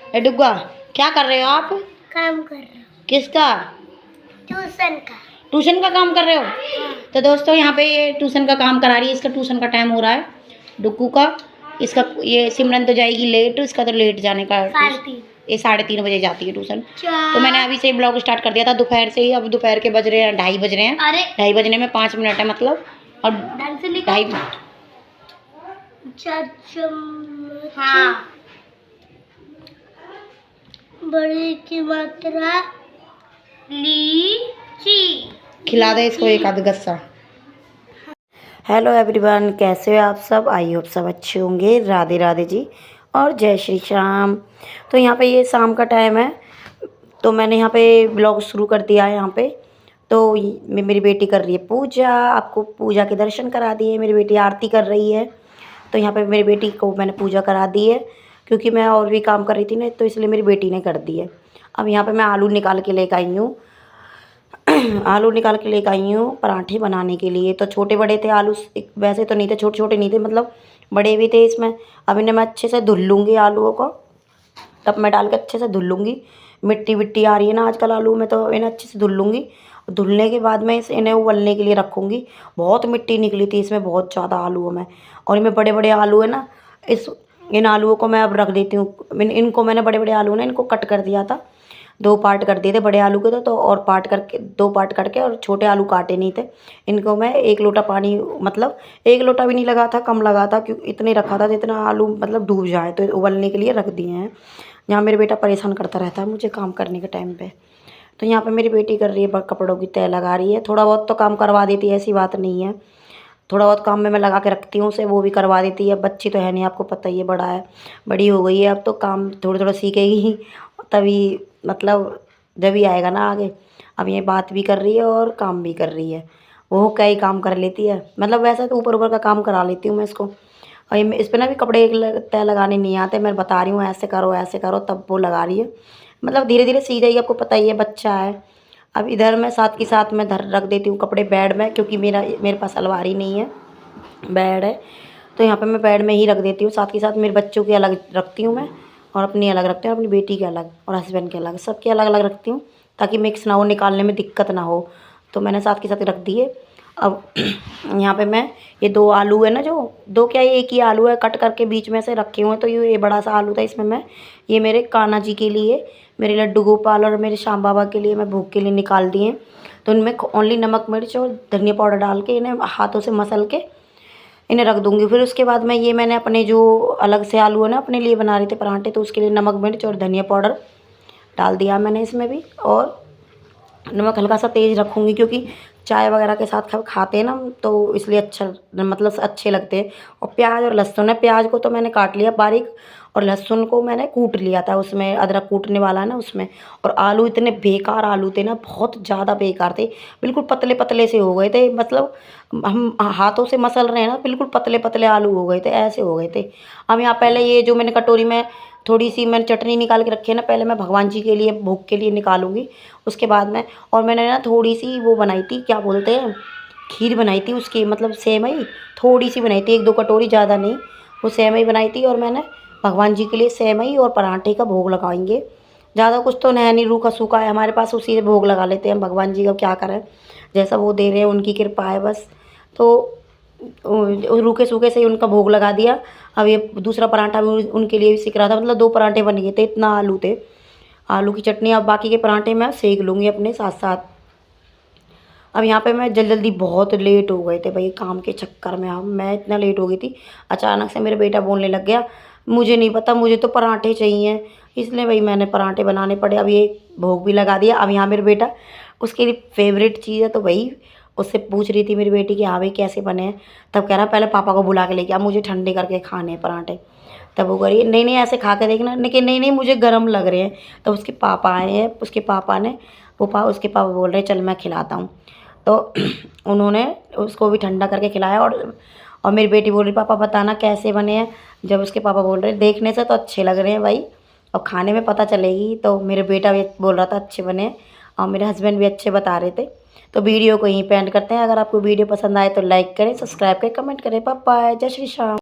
ए डुग्गा, क्या कर रहे हो आप? काम कर रहा हूँ। किसका? ट्यूशन का। ट्यूशन का काम कर रहे हो? हाँ। तो दोस्तों यहाँ पे ये ट्यूशन का काम करा रही है। इसका ट्यूशन का टाइम हो रहा है डुग्गू का। इसका ये सिमरन तो जाएगी लेट, इसका तो लेट जाने का। 3:30। ये 3:30 बजे जाती है ट्यूशन। तो मैंने अभी से ब्लॉग स्टार्ट कर दिया था दोपहर से ही। अब दोपहर के बज रहे हैं 2:30 बज रहे हैं। अरे 2:30 बजने में 5 मिनट है मतलब। और 2:30। हाँ। बड़ी की मात्रा लीची। खिला दे इसको एक आध गस्सा। हेलो एवरीवन, कैसे हो आप सब? आई होप सब अच्छे होंगे। राधे राधे जी और जय श्री श्याम। तो यहाँ पे ये शाम का टाइम है, तो मैंने यहाँ पे ब्लॉग शुरू कर दिया है। यहाँ पे तो मेरी बेटी कर रही है पूजा। आपको पूजा के दर्शन करा दिए। मेरी बेटी आरती कर रही है। तो यहाँ पे मेरी बेटी को मैंने पूजा करा दी है, क्योंकि मैं और भी काम कर रही थी ना, तो इसलिए मेरी बेटी ने कर दी है। अब यहाँ पे मैं आलू निकाल के लेकर आई हूँ। आलू निकाल के लेकर आई हूँ पराठे बनाने के लिए। तो छोटे बड़े थे आलू, वैसे तो नहीं थे, छोटे छोटे नहीं थे, मतलब बड़े भी थे इसमें। अब इन्हें मैं अच्छे से धुल लूँगी आलूओं को। तब मैं डाल के अच्छे से धुल लूँगी। मिट्टी विट्टी आ रही है ना आजकल आलू में, तो इन्हें अच्छे से धुल लूँगी। धुलने के बाद मैं इन्हें उबलने के लिए रखूँगी। बहुत मिट्टी निकली थी इसमें, बहुत ज़्यादा आलूओं में। और इनमें बड़े बड़े आलू है ना, इन आलूओं को मैं अब रख देती हूँ। इनको मैंने बड़े बड़े आलू ना, इनको कट कर दिया था। 2 पार्ट कर दिए थे बड़े आलू के। तो और पार्ट करके 2 पार्ट करके, और छोटे आलू काटे नहीं थे। इनको मैं 1 लोटा पानी, मतलब 1 लोटा भी नहीं लगा था, कम लगा था, क्योंकि इतने रखा था जितना आलू मतलब डूब जाए, तो उबलने के लिए रख दिए हैं। यहाँ मेरा बेटा परेशान करता रहता है मुझे काम करने के टाइम पे। तो यहाँ पे मेरी बेटी कर रही है कपड़ों की तह लगा रही है। थोड़ा बहुत तो काम करवा देती है, ऐसी बात नहीं है। थोड़ा बहुत काम में मैं लगा के रखती हूँ उसे, वो भी करवा देती है। बच्ची तो है नहीं, आपको पता ही है, बड़ा है, बड़ी हो गई है। अब तो काम थोड़ा थोड़ा सीखेगी तभी, मतलब जब ही आएगा ना आगे। अब ये बात भी कर रही है और काम भी कर रही है। वो कई काम कर लेती है, मतलब वैसे तो ऊपर ऊपर का काम करा लेती हूँ मैं इसको। और इस पर ना भी कपड़े तय लगाने नहीं आते। मैं बता रही हूँ ऐसे करो, तब वो लगा रही है। मतलब धीरे धीरे सीख जाएगी, आपको पता ही है, बच्चा है। अब इधर मैं साथ के साथ मैं रख देती हूँ कपड़े बेड में, क्योंकि मेरे पास अलमारी नहीं है, बेड है। तो यहाँ पे मैं बेड में ही रख देती हूँ। साथ के साथ मेरे बच्चों की अलग रखती हूँ मैं, और अपनी अलग रखती हूँ, अपनी बेटी के अलग, और हस्बैंड के अलग, सबके अलग अलग रखती हूँ, ताकि मिक्स ना हो, निकालने में दिक्कत ना हो। तो मैंने साथ के साथ रख दिए। अब यहाँ पे मैं ये 2 आलू है ना, जो 2 क्या, ये 1 ही आलू है, कट करके बीच में से रखे हुए हैं। तो ये बड़ा सा आलू था, इसमें मैं ये मेरे कान्हा जी के लिए, मेरे लड्डू गोपाल और मेरे श्याम बाबा के लिए मैं भोग के लिए निकाल दिए। तो इनमें ओनली नमक मिर्च और धनिया पाउडर डाल के इन्हें हाथों से मसल के इन्हें रख दूँगी। फिर उसके बाद मैंने अपने जो अलग से आलू है ना, अपने लिए बना रहे थे पराठे, तो उसके लिए नमक मिर्च और धनिया पाउडर डाल दिया मैंने इसमें भी। और नमक हल्का सा तेज़ रखूँगी, क्योंकि चाय वगैरह के साथ खाते हैं ना, तो इसलिए अच्छा, मतलब अच्छे लगते हैं। और प्याज और लहसुन है, प्याज को तो मैंने काट लिया बारीक, और लहसुन को मैंने कूट लिया था, उसमें अदरक कूटने वाला है ना उसमें। और आलू इतने बेकार आलू थे ना, बहुत ज़्यादा बेकार थे, बिल्कुल पतले पतले से हो गए थे। मतलब हम हाथों से मसल रहे हैं ना, बिल्कुल पतले पतले आलू हो गए थे, ऐसे हो गए थे। अब यहाँ पहले ये जो मैंने कटोरी में थोड़ी सी मैंने चटनी निकाल के रखी है ना, पहले मैं भगवान जी के लिए भोग के लिए निकालूंगी, उसके बाद में। और मैंने ना थोड़ी सी वो बनाई थी, क्या बोलते हैं, खीर बनाई थी उसकी, मतलब सेवई थोड़ी सी बनाई थी, 1-2 कटोरी, ज़्यादा नहीं। वो सेवई बनाई थी, और मैंने भगवान जी के लिए सेवई और पराठे का भोग लगाएंगे। ज़्यादा कुछ तो नहीं, रूखा सूखा है हमारे पास, उसी से भोग लगा लेते हैं भगवान जी का। क्या करें, जैसा वो दे रहे हैं, उनकी कृपा है बस। तो रूखे सूखे से ही उनका भोग लगा दिया। अब ये दूसरा पराठा भी उनके लिए भी सीख रहा था, मतलब 2 पराठे बन गए थे, इतना आलू थे। आलू की चटनी, अब बाकी के पराठे मैं सेक लूँगी अपने साथ साथ। अब यहाँ पे मैं जल्दी बहुत लेट हो गए थे भाई, काम के चक्कर में। अब मैं इतना लेट हो गई थी, अचानक से मेरा बेटा बोलने लग गया, मुझे नहीं पता, मुझे तो पराठे चाहिए, इसलिए भाई मैंने पराठे बनाने पड़े। अब ये भोग भी लगा दिया। अब यहाँ मेरा बेटा, उसके लिए फेवरेट चीज़ है, तो भाई उससे पूछ रही थी मेरी बेटी कि हाँ भाई कैसे बने हैं। तब कह रहा पहले पापा को बुला के लेके आ, मुझे ठंडे करके खाने हैं पराठे। तब वो कह रही नहीं नहीं ऐसे खा के देखना, लेकिन नहीं नहीं मुझे गर्म लग रहे हैं। तब उसके पापा आए हैं, उसके पापा ने उसके पापा बोल रहे चल मैं खिलाता हूँ। तो उन्होंने उसको भी ठंडा करके खिलाया। और मेरी बेटी बोल रही पापा बताना कैसे बने हैं। जब उसके पापा बोल रहे देखने से तो अच्छे लग रहे हैं भाई, अब खाने में पता चलेगी। तो मेरे बेटा भी बोल रहा था अच्छे बने हैं, और मेरे हस्बैंड भी अच्छे बता रहे थे। तो वीडियो को यहीं पे एंड करते हैं। अगर आपको वीडियो पसंद आए तो लाइक करें, सब्सक्राइब करें, कमेंट करें। बाय बाय, जय श्री श्याम।